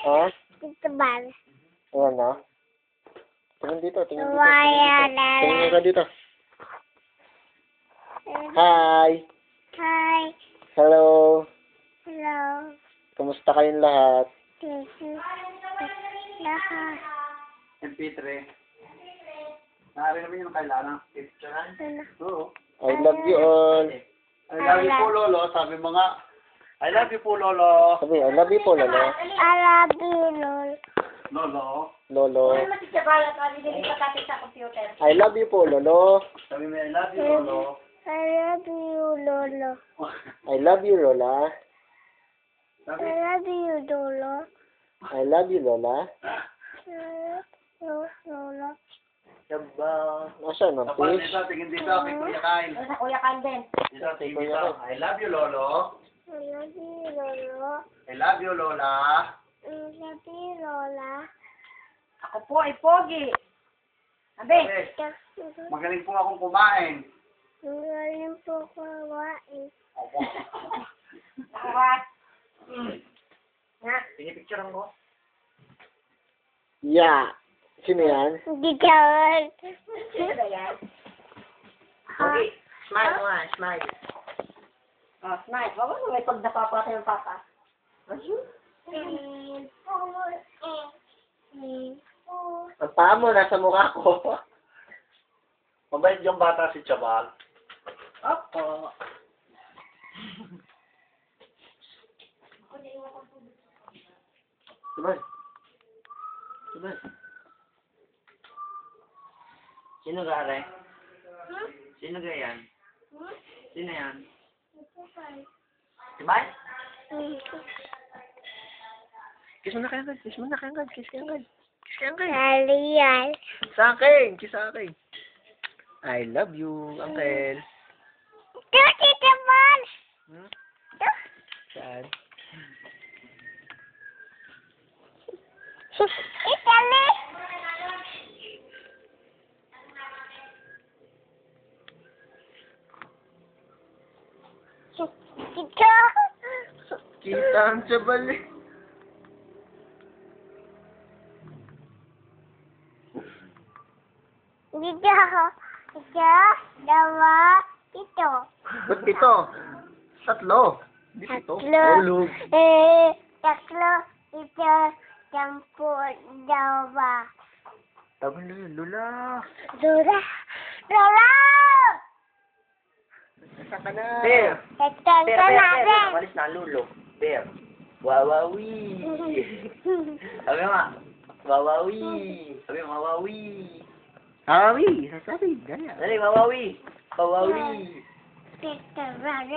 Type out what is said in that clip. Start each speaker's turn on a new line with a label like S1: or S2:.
S1: Ha?
S2: Tito Bal.
S1: Ayan na. Tingin dito, tingin dito.
S2: Waya
S1: Tingin ka dito.
S2: lala.
S1: Hi!
S2: Hi.
S1: Hello!
S2: Hello.
S1: Kumusta kayong lahat?
S2: Lahat.
S3: MP3. Nari naman yung kailangan. Picturean? Oo.
S1: I love you all.
S3: I love you po, Lolo. Sabi mo nga. I love you po, Lolo.
S1: Sabi, I love you po, Lolo.
S2: I love you, Lol.
S3: Lolo.
S1: Lolo. I love you po, Lolo.
S3: Sabi mo, I love you, Lolo.
S2: I love you, Lolo.
S1: I love you, Lola.
S2: I love you, Lolo.
S1: I love you, Lola.
S2: Lolo.
S1: Nasaan ang
S3: Kapal
S1: fish?
S3: dito, tingin dito, kay Kuya Kyle.
S2: Sa Kuya Kyle din.
S3: Dito, tingin dito. I love you, Lolo.
S2: I love you, Lolo.
S3: I love you, Lola.
S2: I love you, Lola.
S4: Ako po ay pogi. Abe,
S3: Magaling po akong kumain.
S2: Ngayon po kawain.
S3: Opo.
S4: tawad.
S3: Pinipicturean ko.
S1: Yeah. Sino yan?
S2: Gitawan.
S4: Sino ba yan?
S2: Ha?
S4: Smile mo nga, smile. Oh, smile. Wag mo may pag napapatay ng papa.
S1: Ang paa mo, nasa mukha ko.
S3: Mabait yung bata si Chabal.
S4: Opo.
S3: Sabay. Sabay. Sino gare? Sino ga yan? Sino yan? Sabay? Kiss mo na kayo, kiss mo na kayo, kiss kayo, kiss kayo.
S2: Alian.
S1: Sa akin, kiss sa akin. I love you, Uncle.
S2: Tito Bal.
S1: Hmm? Saan?
S2: Italy. Tito.
S1: Kita ang Chabal eh.
S2: Dito. Isa, dalawa, ito.
S1: Ba't ito? Tatlo. Hindi ito.
S2: Tatlo.
S1: Ulog.
S2: Tatlo, ito, sampu, dalawa.
S1: Tama na yun, Lola.
S2: Lola. Lola!
S1: Nasa ka na.
S3: Bear.
S2: Tagtag ka natin.
S3: Malis na lulo. Bear. Wawawi. Sabi mo nga. Wawawi. Sabi mo, wawawi.
S1: Awi, sasabi. Gaya.
S3: Dali, wawawi. Wawawi.
S2: Tito Bal.